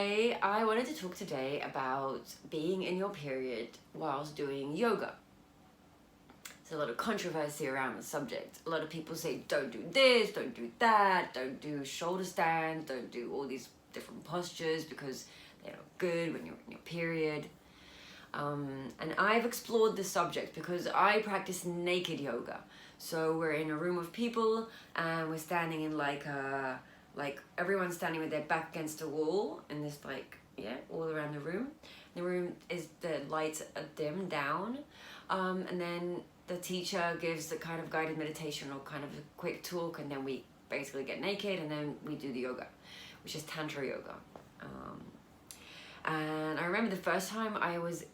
Anyway, I wanted to talk today about being in your period whilst doing yoga. There's a lot of controversy around the subject. A lot of people say don't do this, don't do that, don't do shoulder stands, don't do all these different postures because they're not good when you're in your period. And I've explored this subject because I practice naked yoga. So we're in a room of people and we're standing in like everyone's standing with their back against the wall and this all around the room. The room is, the lights are dimmed down, and then the teacher gives the kind of guided meditation or kind of a quick talk, and then we basically get naked and then we do the yoga, which is tantra yoga. And I remember the first time I was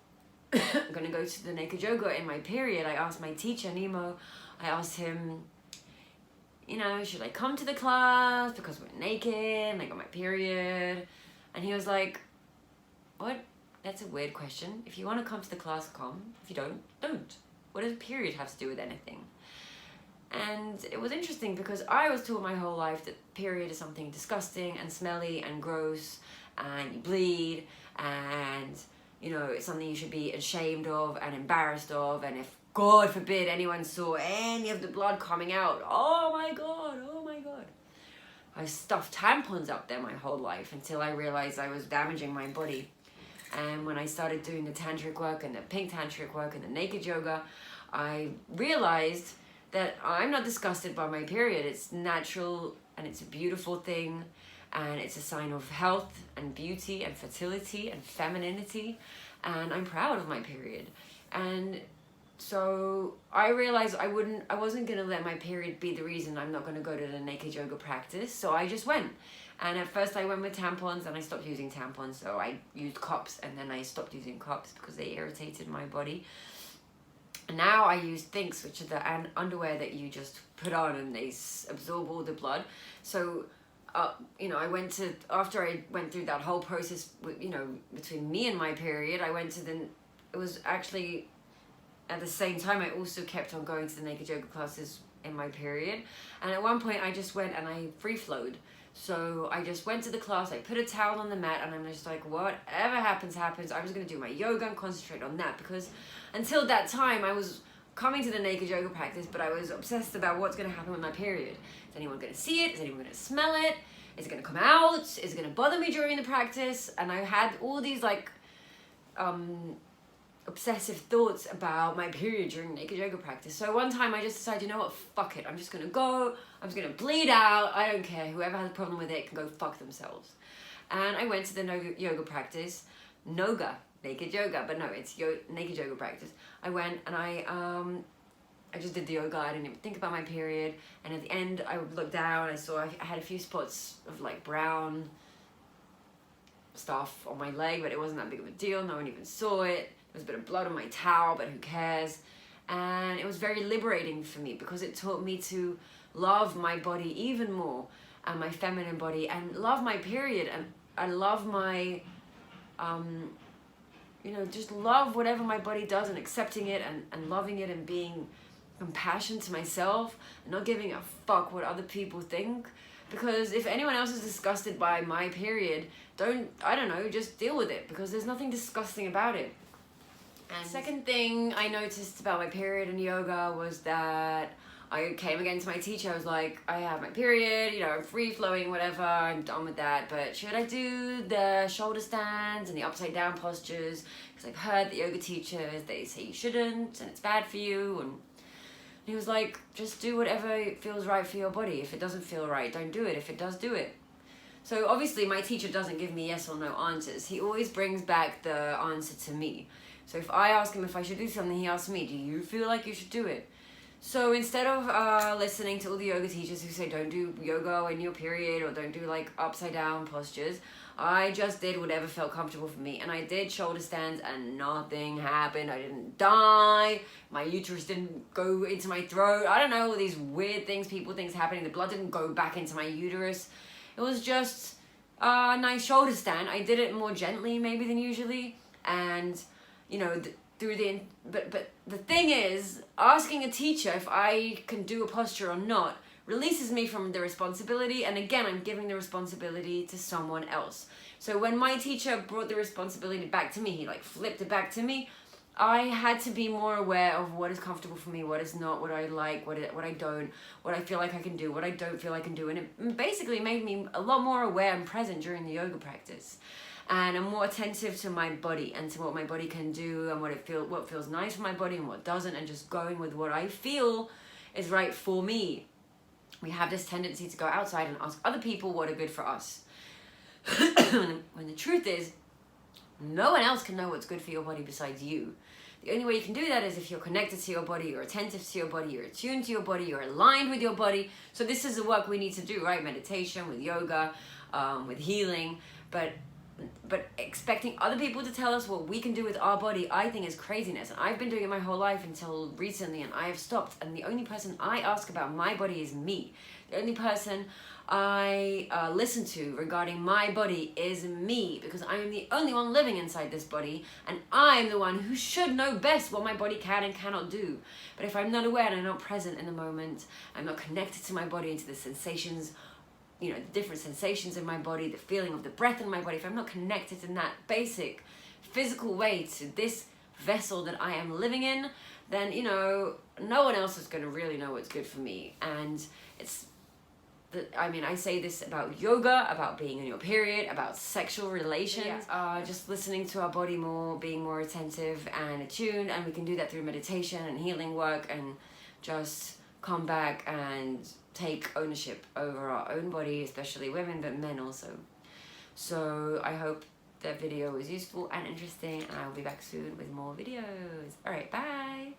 gonna go to the naked yoga in my period, I asked my teacher, Nemo, I asked him, should I come to the class because we're naked and I got my period? And he was like, what? That's a weird question. If you want to come to the class, come. If you don't, don't. What does a period have to do with anything? And it was interesting because I was taught my whole life that period is something disgusting and smelly and gross and you bleed and it's something you should be ashamed of and embarrassed of, and if God forbid anyone saw any of the blood coming out, oh my God. I stuffed tampons up there my whole life until I realized I was damaging my body. And when I started doing the tantric work and the pink tantric work and the naked yoga, I realized that I'm not disgusted by my period. It's natural and it's a beautiful thing, and it's a sign of health and beauty and fertility and femininity, and I'm proud of my period. And so I realized I wasn't gonna let my period be the reason I'm not gonna go to the naked yoga practice. So I just went. And at first I went with tampons and I stopped using tampons. So I used cups and then I stopped using cups because they irritated my body. And now I use Thinks, which are the underwear that you just put on and they absorb all the blood. So, after I went through that whole process, between me and my period, it was actually at the same time, I also kept on going to the naked yoga classes in my period. And at one point I just went and I free flowed. So I just went to the class, I put a towel on the mat, and I'm just like, whatever happens, happens. I'm just going to do my yoga and concentrate on that, because until that time I was coming to the naked yoga practice, but I was obsessed about what's going to happen with my period. Is anyone going to see it? Is anyone going to smell it? Is it going to come out? Is it going to bother me during the practice? And I had all these obsessive thoughts about my period during naked yoga practice. So one time I just decided, fuck it, I'm just gonna go, I'm just gonna bleed out, I don't care, whoever has a problem with it can go fuck themselves. And I went to the yoga practice, naked yoga, but no, it's naked yoga practice. I went and I just did the yoga, I didn't even think about my period, and at the end I would look down, I saw I had a few spots of brown stuff on my leg, but it wasn't that big of a deal, no one even saw it. There was a bit of blood on my towel, but who cares? And it was very liberating for me because it taught me to love my body even more, and my feminine body, and love my period, and I love my, just love whatever my body does and accepting it and loving it and being compassionate to myself and not giving a fuck what other people think. Because if anyone else is disgusted by my period, just deal with it, because there's nothing disgusting about it. And second thing I noticed about my period in yoga was that I came again to my teacher. I was like, I have my period, I'm free flowing, whatever, I'm done with that, but should I do the shoulder stands and the upside down postures? Because I've heard the yoga teachers, they say you shouldn't and it's bad for you. And he was like, just do whatever feels right for your body. If it doesn't feel right, don't do it. If it does, do it. So obviously my teacher doesn't give me yes or no answers. He always brings back the answer to me. So if I ask him if I should do something, he asks me, do you feel like you should do it? So instead of listening to all the yoga teachers who say don't do yoga in your period or don't do upside down postures, I just did whatever felt comfortable for me. And I did shoulder stands and nothing happened. I didn't die. My uterus didn't go into my throat. I don't know, all these weird things, things happening. The blood didn't go back into my uterus. It was just a nice shoulder stand. I did it more gently maybe than usually. And but the thing is, asking a teacher if I can do a posture or not releases me from the responsibility, and again, I'm giving the responsibility to someone else. So when my teacher brought the responsibility back to me, he like flipped it back to me, I had to be more aware of what is comfortable for me, what is not, what I like, what I don't, what I feel like I can do, what I don't feel I can do. And it basically made me a lot more aware and present during the yoga practice. And I'm more attentive to my body and to what my body can do and what feels nice for my body and what doesn't, and just going with what I feel is right for me. We have this tendency to go outside and ask other people what are good for us. When the truth is, no one else can know what's good for your body besides you. The only way you can do that is if you're connected to your body, you're attentive to your body, you're attuned to your body, you're aligned with your body. So this is the work we need to do, right? Meditation, with yoga, with healing. But expecting other people to tell us what we can do with our body, I think is craziness. And I've been doing it my whole life until recently, and I have stopped. And the only person I ask about my body is me. The only person I listen to regarding my body is me, because I am the only one living inside this body, and I'm the one who should know best what my body can and cannot do. But if I'm not aware and I'm not present in the moment, I'm not connected to my body and to the sensations, you know, the different sensations in my body, the feeling of the breath in my body, if I'm not connected in that basic physical way to this vessel that I am living in, then, you know, no one else is going to really know what's good for me. And I say this about yoga, about being in your period, about sexual relations, just listening to our body more, being more attentive and attuned, and we can do that through meditation and healing work, and just come back and take ownership over our own body, especially women, but men also. So I hope that video was useful and interesting, and I will be back soon with more videos. All right, bye.